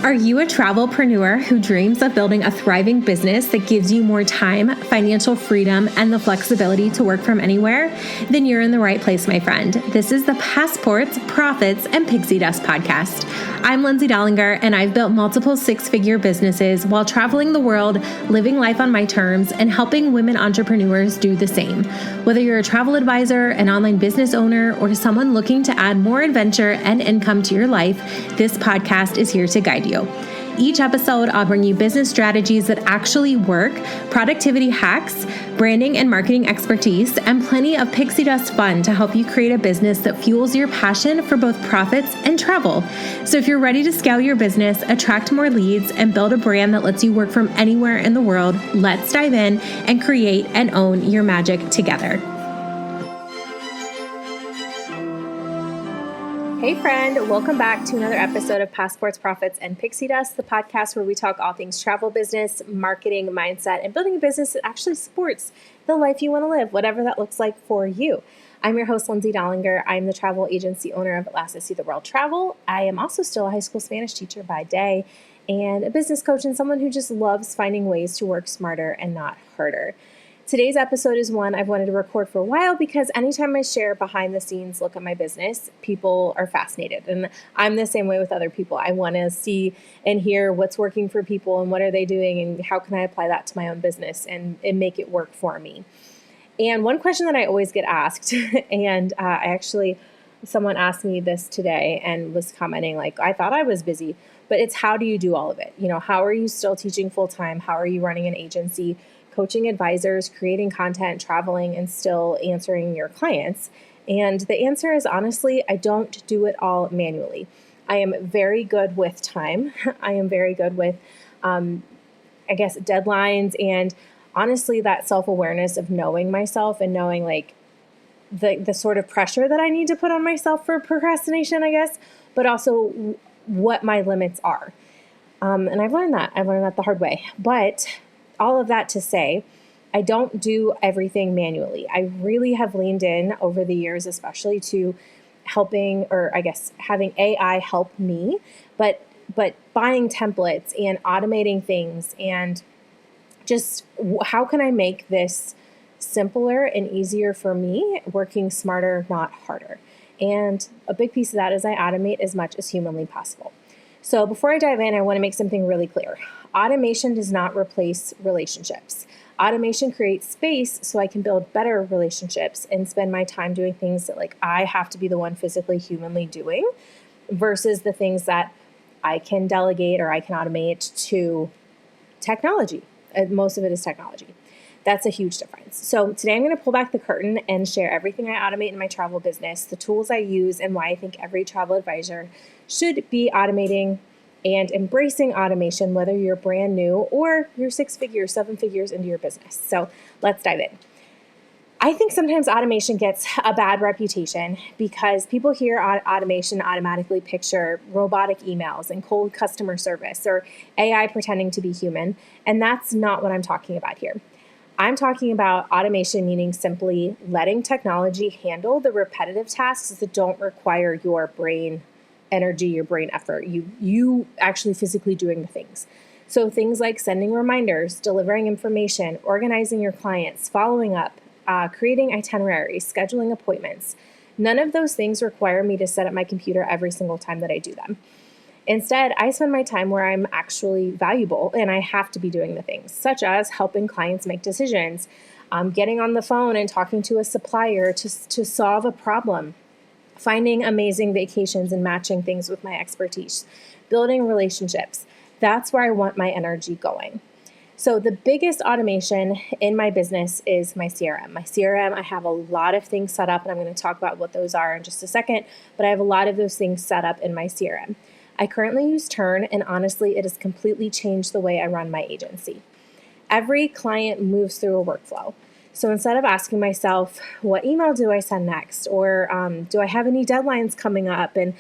Are you a travelpreneur who dreams of building a thriving business that gives you more time, financial freedom, and the flexibility to work from anywhere? Then you're in the right place, my friend. This is the Passports, Profits, and Pixie Dust podcast. I'm Lindsay and I've built multiple six-figure businesses while traveling the world, living life on my terms, and helping women entrepreneurs do the same. Whether you're a travel advisor, an online business owner, or someone looking to add more adventure and income to your life, this podcast is here to guide you. Each episode, I'll bring you business strategies that actually work, productivity hacks, branding and marketing expertise, and plenty of pixie dust fun to help you create a business that fuels your passion for both profits and travel. So if you're ready to scale your business, attract more leads, and build a brand that lets you work from anywhere in the world, let's dive in and create and own your magic together. Hey friend, welcome back to another episode of Passports, Profits, and Pixie Dust, the podcast where we talk all things travel business, marketing, mindset, and building a business that actually supports the life you want to live, whatever that looks like for you. I'm your host, Lindsay Dollinger. I'm the travel agency owner of At Last I See the World Travel. I am also still a high school Spanish teacher by day and a business coach and someone who just loves finding ways to work smarter and not harder. Today's episode is one I've wanted to record for a while because anytime I share behind the scenes look at my business, people are fascinated. And I'm the same way with other people. I want to see and hear what's working for people and what are they doing and how can I apply that to my own business and make it work for me. And one question that I always get asked, and someone asked me this today and was commenting like, I thought I was busy, but it's how do you do all of it? You know, how are you still teaching full time? How are you running an agency? Coaching advisors, creating content, traveling, and still answering your clients? And the answer is honestly, I don't do it all manually. I am very good with time. I am very good with, deadlines and honestly, that self-awareness of knowing myself and knowing like the sort of pressure that I need to put on myself for procrastination, I guess, but also what my limits are. And I've learned that the hard way, but all of that to say, I don't do everything manually. I really have leaned in over the years, especially to having AI help me, but buying templates and automating things and just how can I make this simpler and easier for me, working smarter, not harder. And a big piece of that is I automate as much as humanly possible. So before I dive in, I want to make something really clear. Automation does not replace relationships. Automation creates space so I can build better relationships and spend my time doing things that like I have to be the one physically, humanly doing versus the things that I can delegate or I can automate to technology. Most of it is technology. That's a huge difference. So today I'm going to pull back the curtain and share everything I automate in my travel business, the tools I use, and why I think every travel advisor should be automating and embracing automation, whether you're brand new or you're 6 figures, 7 figures into your business. So let's dive in. I think sometimes automation gets a bad reputation because people hear automation automatically picture robotic emails and cold customer service or AI pretending to be human. And that's not what I'm talking about here. I'm talking about automation meaning simply letting technology handle the repetitive tasks that don't require your brain energy, your brain effort, you actually physically doing the things. So things like sending reminders, delivering information, organizing your clients, following up, creating itineraries, scheduling appointments. None of those things require me to set up my computer every single time that I do them. Instead, I spend my time where I'm actually valuable and I have to be doing the things, such as helping clients make decisions, getting on the phone and talking to a supplier to solve a problem, finding amazing vacations and matching things with my expertise, building relationships. That's where I want my energy going. So the biggest automation in my business is my CRM. My CRM, I have a lot of things set up, and I'm going to talk about what those are in just a second, but I have a lot of those things set up in my CRM. I currently use Turn, and honestly, it has completely changed the way I run my agency. Every client moves through a workflow. So instead of asking myself, what email do I send next? Or do I have any deadlines coming up? And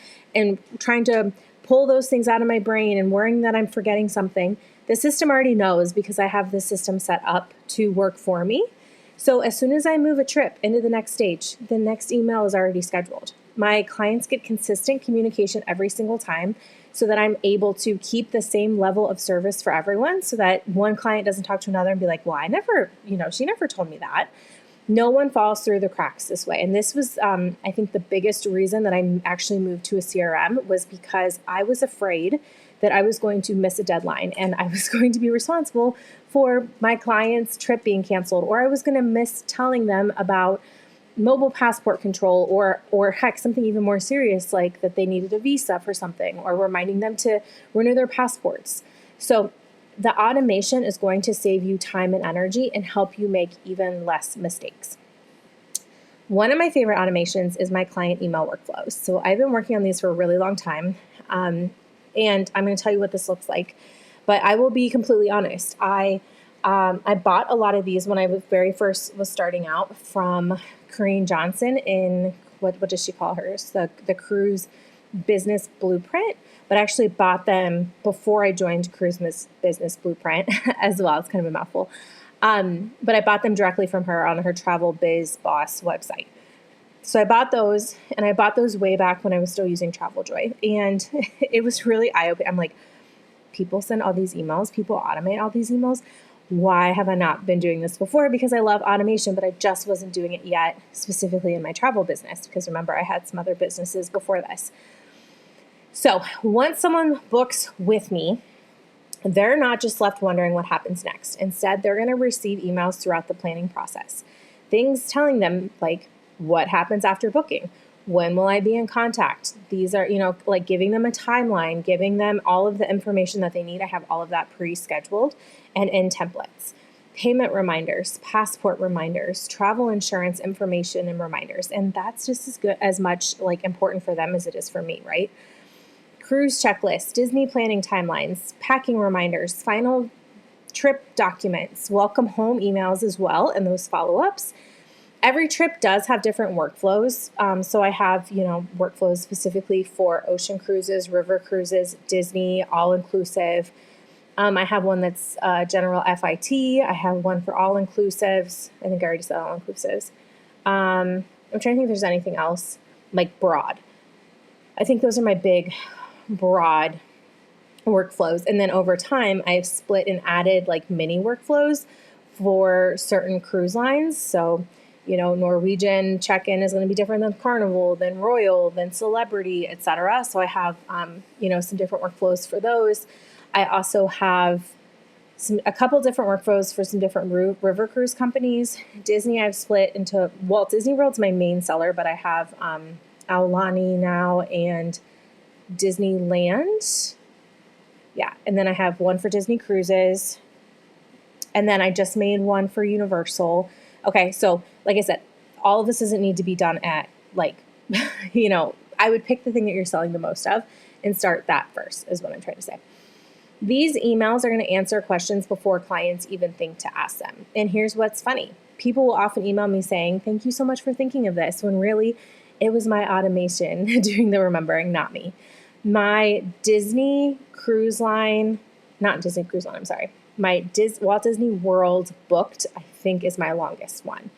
trying to pull those things out of my brain and worrying that I'm forgetting something, the system already knows because I have the system set up to work for me. So as soon as I move a trip into the next stage, the next email is already scheduled. My clients get consistent communication every single time. so that I'm able to keep the same level of service for everyone, so that one client doesn't talk to another and be like, well, I never, she never told me that. No one falls through the cracks this way. And this was, I think, the biggest reason that I actually moved to a CRM was because I was afraid that I was going to miss a deadline and I was going to be responsible for my client's trip being canceled, or I was going to miss telling them about mobile passport control, or heck, something even more serious, like that they needed a visa for something, or reminding them to renew their passports. So the automation is going to save you time and energy and help you make even less mistakes. One of my favorite automations is my client email workflows. So I've been working on these for a really long time. And I'm going to tell you what this looks like, but I will be completely honest. I bought a lot of these when I was very first was starting out from Corinne Johnson in, what does she call hers? The Cruise Business Blueprint, but I actually bought them before I joined Cruise Business Blueprint as well. It's kind of a mouthful. But I bought them directly from her on her Travel Biz Boss website. So I bought those, and I bought those way back when I was still using TravelJoy. And it was really eye-opening. I'm like, people send all these emails, people automate all these emails. Why have I not been doing this before? Because I love automation, but I just wasn't doing it yet, specifically in my travel business. Because remember, I had some other businesses before this. So once someone books with me, they're not just left wondering what happens next. Instead, they're going to receive emails throughout the planning process. Things telling them like what happens after booking. When will I be in contact? These are, like giving them a timeline, giving them all of the information that they need. I have all of that pre-scheduled and in templates. Payment reminders, passport reminders, travel insurance information and reminders. And that's just as much like important for them as it is for me, right? Cruise checklist, Disney planning timelines, packing reminders, final trip documents, welcome home emails as well, and those follow-ups. Every trip does have different workflows. So I have, workflows specifically for ocean cruises, river cruises, Disney, all-inclusive. I have one that's general FIT. I have one for all-inclusives. I think I already said all-inclusives. I'm trying to think if there's anything else, like broad. I think those are my big, broad workflows. And then over time, I've split and added like mini workflows for certain cruise lines. So Norwegian check-in is going to be different than Carnival, than Royal, than Celebrity, etc. So I have, some different workflows for those. I also have a couple different workflows for some different river cruise companies. Disney, I've split into, Walt Disney World's my main seller, but I have Aulani now and Disneyland. Yeah, and then I have one for Disney Cruises. And then I just made one for Universal. Okay, so like I said, all of this doesn't need to be done at I would pick the thing that you're selling the most of and start that first, is what I'm trying to say. These emails are going to answer questions before clients even think to ask them. And here's what's funny. People will often email me saying, thank you so much for thinking of this, when really it was my automation doing the remembering, not me. My Disney Cruise Line, not Disney Cruise Line, I'm sorry. My Walt Disney World booked, I think, is my longest one.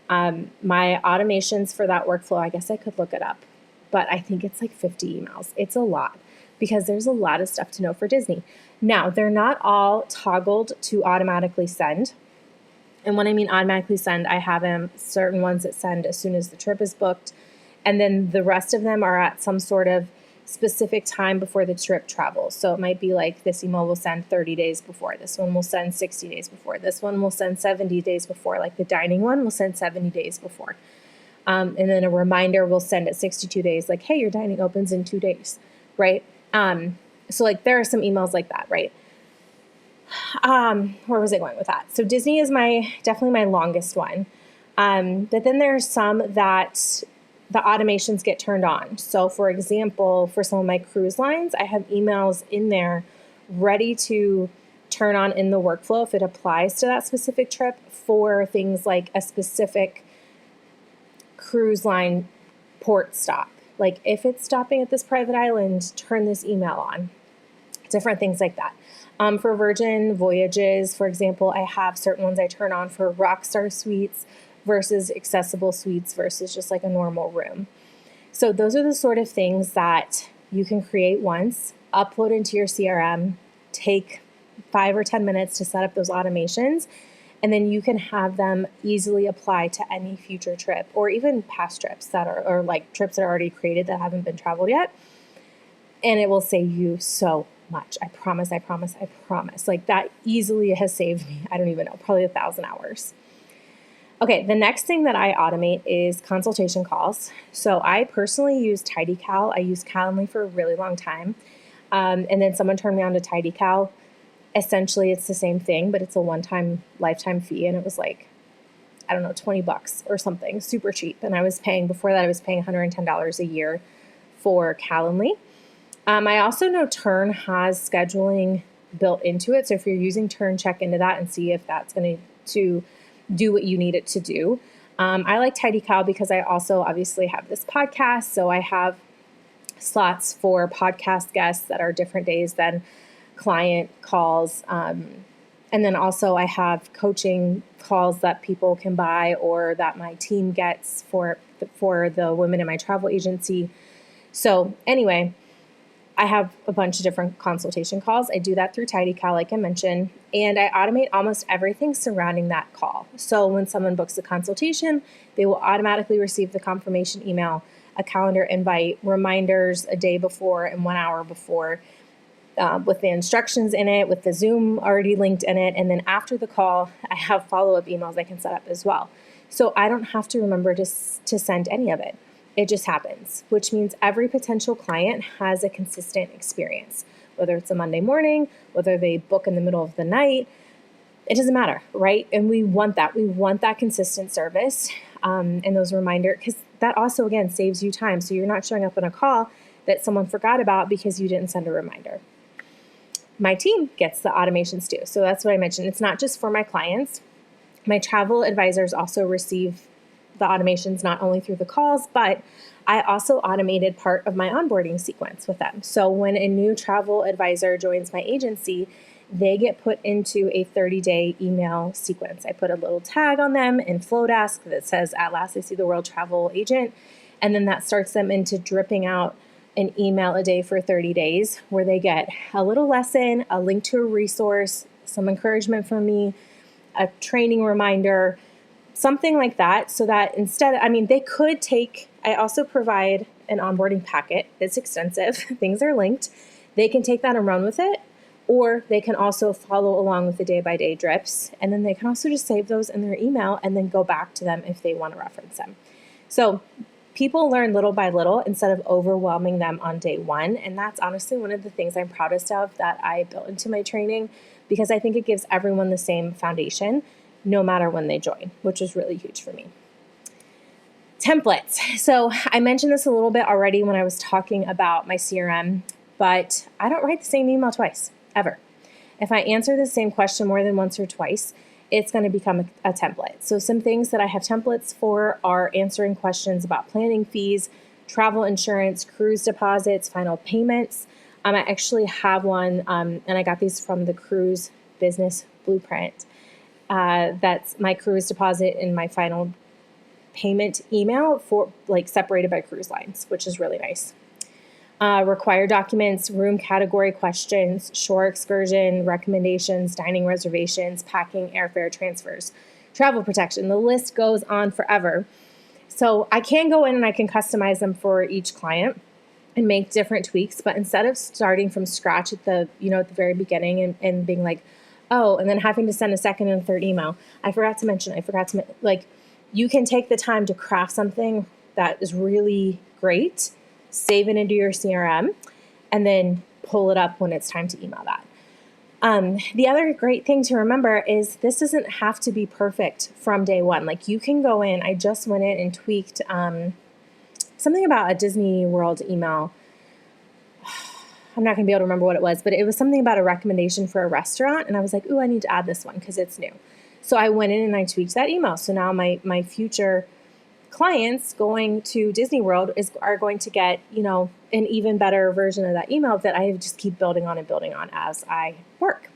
My automations for that workflow, I guess I could look it up, but I think it's like 50 emails. It's a lot because there's a lot of stuff to know for Disney. Now, they're not all toggled to automatically send. And when I mean automatically send, I have certain ones that send as soon as the trip is booked. And then the rest of them are at some sort of specific time before the trip travels. So it might be like this email will send 30 days before. This one will send 60 days before. This one will send 70 days before. Like the dining one will send 70 days before. And then a reminder will send at 62 days. Like, hey, your dining opens in 2 days, right? So like there are some emails like that, right? Where was I going with that? So Disney is definitely my longest one. But then there are some that the automations get turned on. So for example, for some of my cruise lines, I have emails in there ready to turn on in the workflow if it applies to that specific trip for things like a specific cruise line port stop. Like if it's stopping at this private island, turn this email on. Different things like that. For Virgin Voyages, for example, I have certain ones I turn on for Rockstar Suites versus accessible suites versus just like a normal room. So those are the sort of things that you can create once, upload into your CRM, take 5 or 10 minutes to set up those automations, and then you can have them easily apply to any future trip or even past trips that are, or like trips that are already created that haven't been traveled yet. And it will save you so much. I promise. Like that easily has saved me, I don't even know, probably 1,000 hours. Okay, the next thing that I automate is consultation calls. So I personally use TidyCal. I used Calendly for a really long time. And then someone turned me on to TidyCal. Essentially, it's the same thing, but it's a one-time lifetime fee. And it was like, I don't know, $20 or something, super cheap. And before that, I was paying $110 a year for Calendly. I also know Turn has scheduling built into it. So if you're using Turn, check into that and see if that's going to do what you need it to do. I like TidyCal because I also obviously have this podcast. So I have slots for podcast guests that are different days than client calls. And then also I have coaching calls that people can buy or that my team gets for the women in my travel agency. So anyway, I have a bunch of different consultation calls. I do that through TidyCal, like I mentioned, and I automate almost everything surrounding that call. So when someone books a consultation, they will automatically receive the confirmation email, a calendar invite, reminders a day before and 1 hour before, with the instructions in it, with the Zoom already linked in it. And then after the call, I have follow-up emails I can set up as well. So I don't have to remember to send any of it. It just happens, which means every potential client has a consistent experience, whether it's a Monday morning, whether they book in the middle of the night, it doesn't matter, right? And we want that. We want that consistent service and those reminders, because that also, again, saves you time. So you're not showing up on a call that someone forgot about because you didn't send a reminder. My team gets the automations too. So that's what I mentioned. It's not just for my clients. My travel advisors also receive the automations not only through the calls, but I also automated part of my onboarding sequence with them. So when a new travel advisor joins my agency, they get put into a 30-day email sequence. I put a little tag on them in Flowdesk that says, "At last I see the world travel agent." And then that starts them into dripping out an email a day for 30 days where they get a little lesson, a link to a resource, some encouragement from me, a training reminder, something like that, so that they could take, I also provide an onboarding packet. It's extensive. Things are linked. They can take that and run with it, or they can also follow along with the day-by-day drips, and then they can also just save those in their email and then go back to them if they want to reference them. So people learn little by little instead of overwhelming them on day one, and that's honestly one of the things I'm proudest of that I built into my training, because I think it gives everyone the same foundation no matter when they join, which is really huge for me. Templates. So I mentioned this a little bit already when I was talking about my CRM, but I don't write the same email twice, ever. If I answer the same question more than once or twice, it's going to become a template. So some things that I have templates for are answering questions about planning fees, travel insurance, cruise deposits, final payments. I actually have one, and I got these from the Cruise Business Blueprint. That's my cruise deposit and my final payment email for separated by cruise lines, which is really nice. Required documents, room category questions, shore excursion, recommendations, dining reservations, packing, airfare transfers, travel protection. The list goes on forever. So I can go in and I can customize them for each client and make different tweaks. But instead of starting from scratch at the very beginning and being like, oh, and then having to send a second and third email, you can take the time to craft something that is really great, save it into your CRM, and then pull it up when it's time to email that. The other great thing to remember is this doesn't have to be perfect from day one. You can go in, I just went in and tweaked something about a Disney World email. I'm not going to be able to remember what it was, but it was something about a recommendation for a restaurant. And I was like, ooh, I need to add this one because it's new. So I went in and I tweaked that email. So now my future clients going to Disney World are going to get, an even better version of that email that I just keep building on as I work.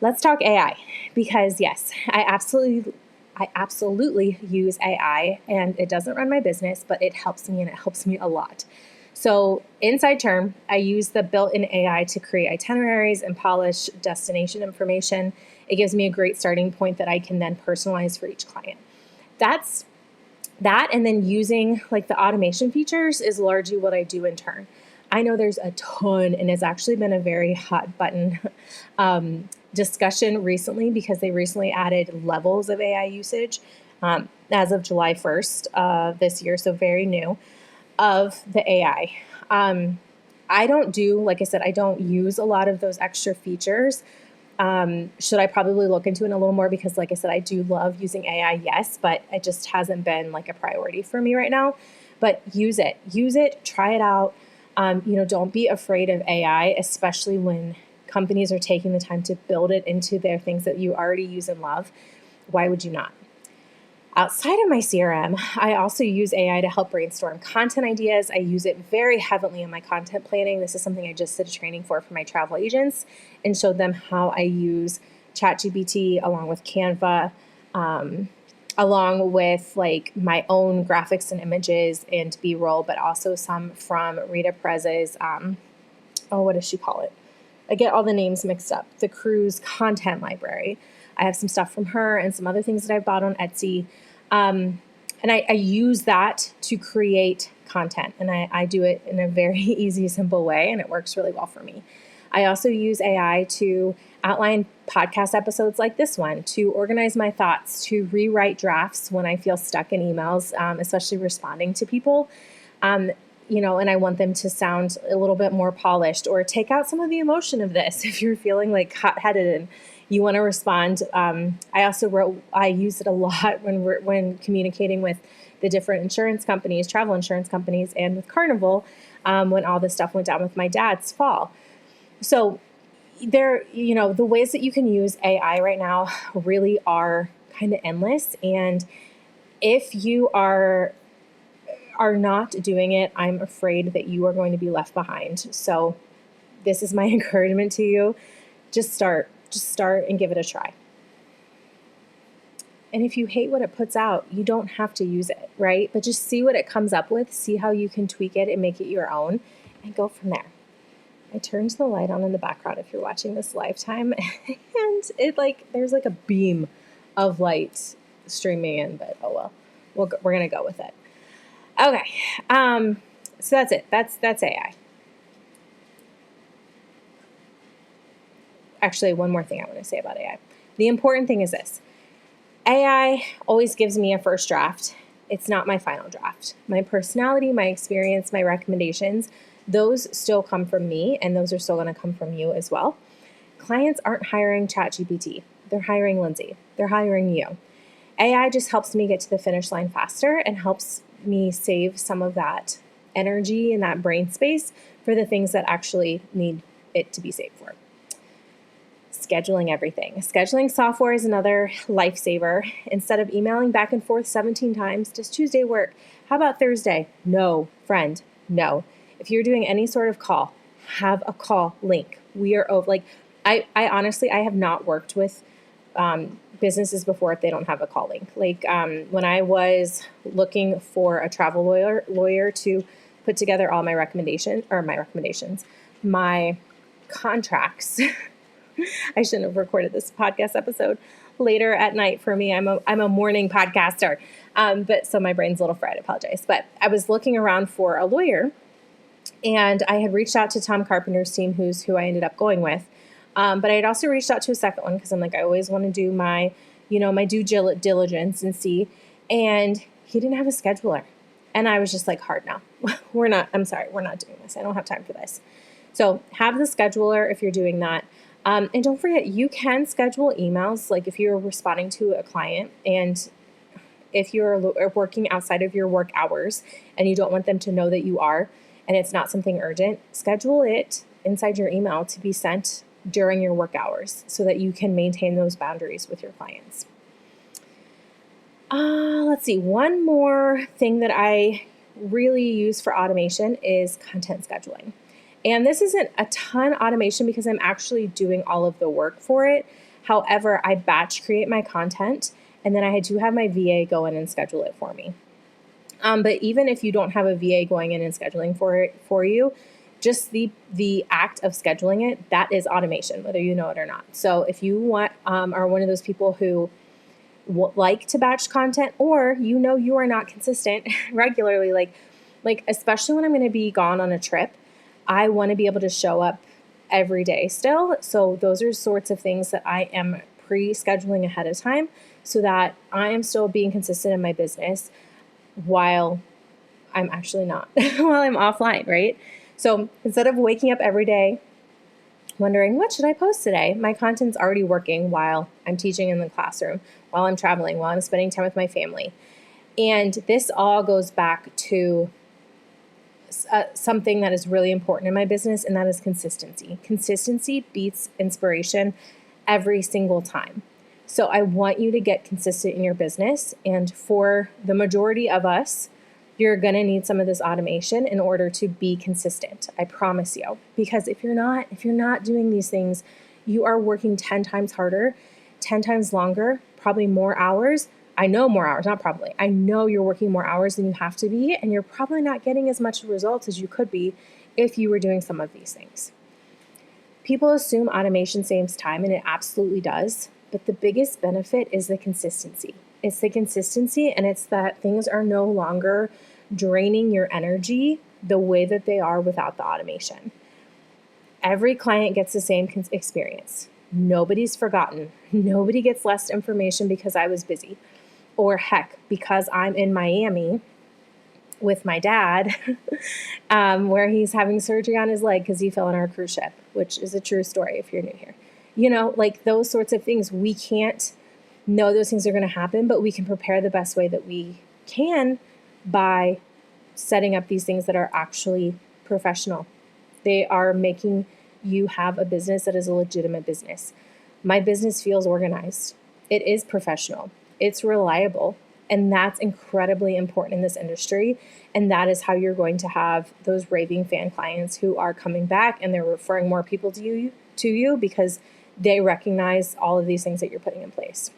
Let's talk AI, because yes, I absolutely use AI, and it doesn't run my business, but it helps me, and it helps me a lot. So inside term, I use the built-in AI to create itineraries and polish destination information. It gives me a great starting point that I can then personalize for each client. That's that, and then using like the automation features is largely what I do in turn. I know there's a ton, and it's actually been a very hot button discussion recently because they recently added levels of AI usage as of July 1st of this year, so very new, of the AI. I don't do, like I said, I don't use a lot of those extra features. Should I probably look into it a little more? Because like I said, I do love using AI, yes, but it just hasn't been like a priority for me right now. But use it, try it out. Don't be afraid of AI, especially when companies are taking the time to build it into their things that you already use and love. Why would you not? Outside of my CRM, I also use AI to help brainstorm content ideas. I use it very heavily in my content planning. This is something I just did a training for my travel agents and showed them how I use ChatGPT along with Canva, along with like my own graphics and images and B-roll, but also some from Rita Perez's, what does she call it? I get all the names mixed up. The Cruise Content Library. I have some stuff from her and some other things that I've bought on Etsy. And I use that to create content. And I do it in a very easy, simple way, and it works really well for me. I also use AI to outline podcast episodes like this one, to organize my thoughts, to rewrite drafts when I feel stuck in emails, especially responding to people. And I want them to sound a little bit more polished, or take out some of the emotion of this if you're feeling like hot-headed and you want to respond. I use it a lot when communicating with the different insurance companies, travel insurance companies, and with Carnival, when all this stuff went down with my dad's fall. So the ways that you can use AI right now really are kind of endless. And if you are not doing it, I'm afraid that you are going to be left behind. So this is my encouragement to you. Just start and give it a try. And if you hate what it puts out, you don't have to use it, right? But just see what it comes up with, see how you can tweak it and make it your own, and go from there. I turned the light on in the background if you're watching this live time, and there's like a beam of light streaming in, but oh well, we're going to go with it. Okay. So that's it. That's AI. Actually, one more thing I want to say about AI. The important thing is this. AI always gives me a first draft. It's not my final draft. My personality, my experience, my recommendations, those still come from me, and those are still going to come from you as well. Clients aren't hiring ChatGPT. They're hiring Lindsay. They're hiring you. AI just helps me get to the finish line faster and helps me save some of that energy and that brain space for the things that actually need it to be saved for. Scheduling everything. Scheduling software is another lifesaver. Instead of emailing back and forth 17 times, does Tuesday work? How about Thursday? No, friend, no. If you're doing any sort of call, have a call link. We are over. I honestly, I have not worked with businesses before if they don't have a call link. When I was looking for a travel lawyer to put together all my my contracts. I shouldn't have recorded this podcast episode later at night for me. I'm a morning podcaster. But so my brain's a little fried. I apologize. But I was looking around for a lawyer, and I had reached out to Tom Carpenter's team, who I ended up going with. But I had also reached out to a second one because I'm like, I always want to do my due diligence and see. And he didn't have a scheduler. And I was just like, hard no. We're not doing this. I don't have time for this. So have the scheduler if you're doing that. And don't forget, you can schedule emails. Like if you're responding to a client and if you're working outside of your work hours and you don't want them to know that you are, and it's not something urgent, schedule it inside your email to be sent during your work hours so that you can maintain those boundaries with your clients. Let's see. One more thing that I really use for automation is content scheduling. And this isn't a ton automation because I'm actually doing all of the work for it. However, I batch create my content, and then I do have my VA go in and schedule it for me. But even if you don't have a VA going in and scheduling for you, just the act of scheduling it, that is automation, whether you know it or not. So if you are one of those people who like to batch content, or you are not consistent regularly, like especially when I'm going to be gone on a trip, I want to be able to show up every day still. So those are sorts of things that I am pre-scheduling ahead of time so that I am still being consistent in my business while I'm actually not, while I'm offline, right? So instead of waking up every day wondering, what should I post today? My content's already working while I'm teaching in the classroom, while I'm traveling, while I'm spending time with my family. And this all goes back to something that is really important in my business, and that is consistency. Consistency beats inspiration every single time. So I want you to get consistent in your business. And for the majority of us, you're going to need some of this automation in order to be consistent. I promise you. Because if you're not doing these things, you are working 10 times harder, 10 times longer, probably more hours. I know more hours, not probably. I know you're working more hours than you have to be, and you're probably not getting as much results as you could be if you were doing some of these things. People assume automation saves time, and it absolutely does. But the biggest benefit is the consistency. It's the consistency, and it's that things are no longer draining your energy the way that they are without the automation. Every client gets the same experience. Nobody's forgotten. Nobody gets less information because I was busy. Or heck, because I'm in Miami with my dad, where he's having surgery on his leg because he fell on our cruise ship, which is a true story if you're new here. Like those sorts of things, we can't know those things are going to happen, but we can prepare the best way that we can by setting up these things that are actually professional. They are making you have a business that is a legitimate business. My business feels organized. It is professional. It's reliable. And that's incredibly important in this industry. And that is how you're going to have those raving fan clients who are coming back and they're referring more people to you because they recognize all of these things that you're putting in place.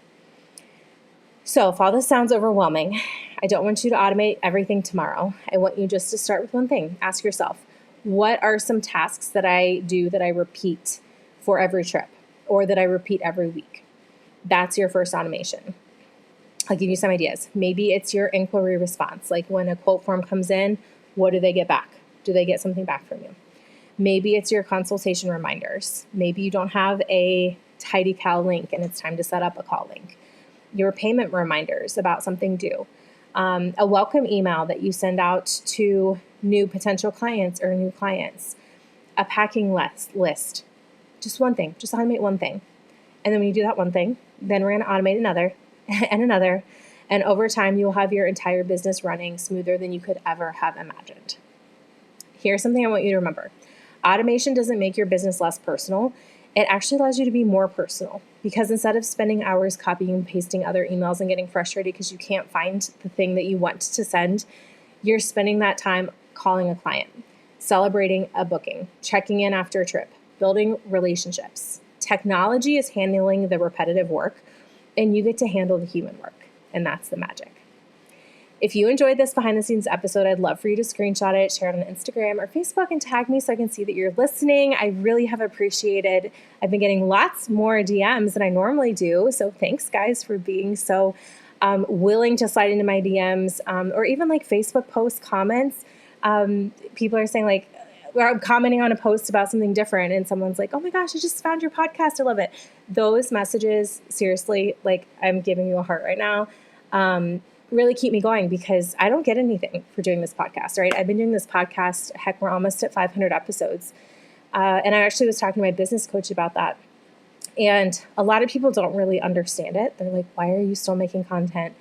So if all this sounds overwhelming, I don't want you to automate everything tomorrow. I want you just to start with one thing. Ask yourself, what are some tasks that I do that I repeat for every trip or that I repeat every week? That's your first automation. I'll give you some ideas. Maybe it's your inquiry response. Like when a quote form comes in, what do they get back? Do they get something back from you? Maybe it's your consultation reminders. Maybe you don't have a TidyCal link and it's time to set up a call link. Your payment reminders about something due. A welcome email that you send out to new potential clients or new clients. A packing list. Just one thing. Just automate one thing. And then when you do that one thing, then we're going to automate another and another. And over time, you'll have your entire business running smoother than you could ever have imagined. Here's something I want you to remember. Automation doesn't make your business less personal. It actually allows you to be more personal because instead of spending hours copying and pasting other emails and getting frustrated because you can't find the thing that you want to send, you're spending that time calling a client, celebrating a booking, checking in after a trip, building relationships. Technology is handling the repetitive work and you get to handle the human work, and that's the magic. If you enjoyed this behind the scenes episode, I'd love for you to screenshot it, share it on Instagram or Facebook, and tag me so I can see that you're listening. I really have appreciated. I've been getting lots more DMs than I normally do. So thanks, guys, for being so willing to slide into my DMs or even like Facebook post comments. People are saying like, or commenting on a post about something different and someone's like, oh my gosh, I just found your podcast. I love it. Those messages, seriously, like I'm giving you a heart right now. Really keep me going because I don't get anything for doing this podcast, right? I've been doing this podcast. Heck, we're almost at 500 episodes. And I actually was talking to my business coach about that. And a lot of people don't really understand it. They're like, why are you still making content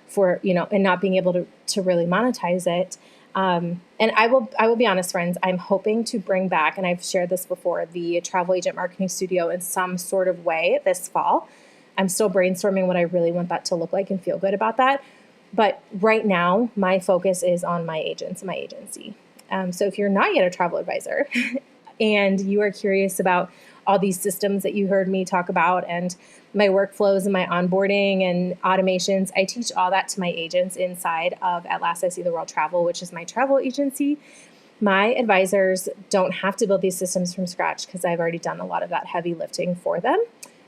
for, and not being able to really monetize it? And I will be honest, friends, I'm hoping to bring back, and I've shared this before, the travel agent marketing studio in some sort of way this fall. I'm still brainstorming what I really want that to look like and feel good about that. But right now, my focus is on my agents and my agency. So if you're not yet a travel advisor and you are curious about all these systems that you heard me talk about and my workflows and my onboarding and automations. I teach all that to my agents inside of At Last I See the World Travel, which is my travel agency. My advisors don't have to build these systems from scratch because I've already done a lot of that heavy lifting for them.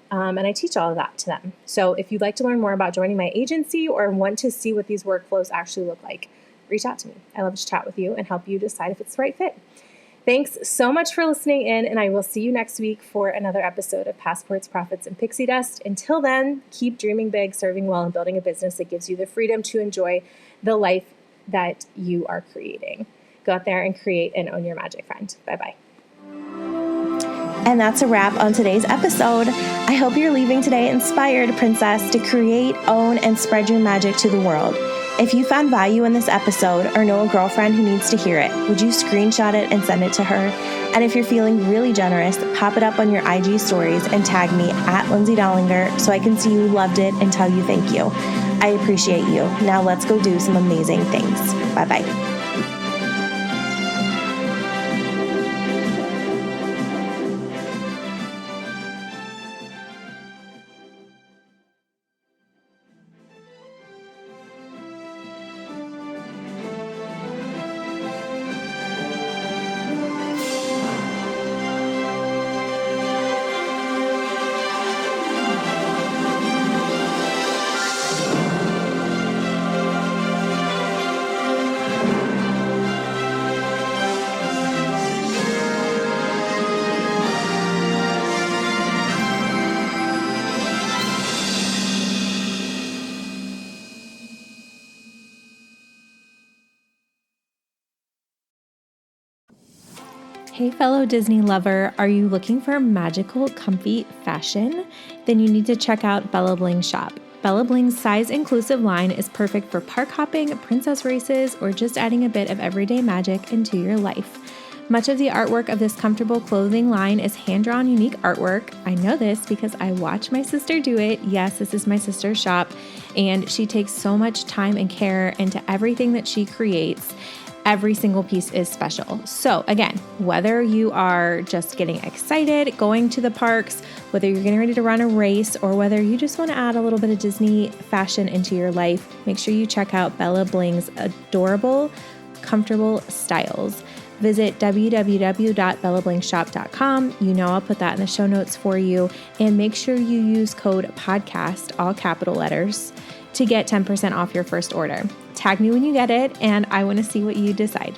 And I teach all of that to them. So if you'd like to learn more about joining my agency or want to see what these workflows actually look like, reach out to me. I love to chat with you and help you decide if it's the right fit. Thanks so much for listening in, and I will see you next week for another episode of Passports, Profits, and Pixie Dust. Until then, keep dreaming big, serving well, and building a business that gives you the freedom to enjoy the life that you are creating. Go out there and create and own your magic, friend. Bye-bye. And that's a wrap on today's episode. I hope you're leaving today inspired, princess, to create, own, and spread your magic to the world. If you found value in this episode or know a girlfriend who needs to hear it, would you screenshot it and send it to her? And if you're feeling really generous, pop it up on your IG stories and tag me at Lindsay Dollinger so I can see you loved it and tell you thank you. I appreciate you. Now let's go do some amazing things. Bye-bye. Hey, fellow Disney lover, are you looking for magical, comfy fashion? Then you need to check out Bella Bling's shop. Bella Bling's size-inclusive line is perfect for park hopping, princess races, or just adding a bit of everyday magic into your life. Much of the artwork of this comfortable clothing line is hand-drawn, unique artwork. I know this because I watch my sister do it. Yes, this is my sister's shop, and she takes so much time and care into everything that she creates. Every single piece is special. So again, whether you are just getting excited, going to the parks, whether you're getting ready to run a race, or whether you just want to add a little bit of Disney fashion into your life, make sure you check out Bella Bling's adorable, comfortable styles. Visit www.bellablingshop.com. You know I'll put that in the show notes for you. And make sure you use code PODCAST, all capital letters, to get 10% off your first order. Tag me when you get it, and I want to see what you decide.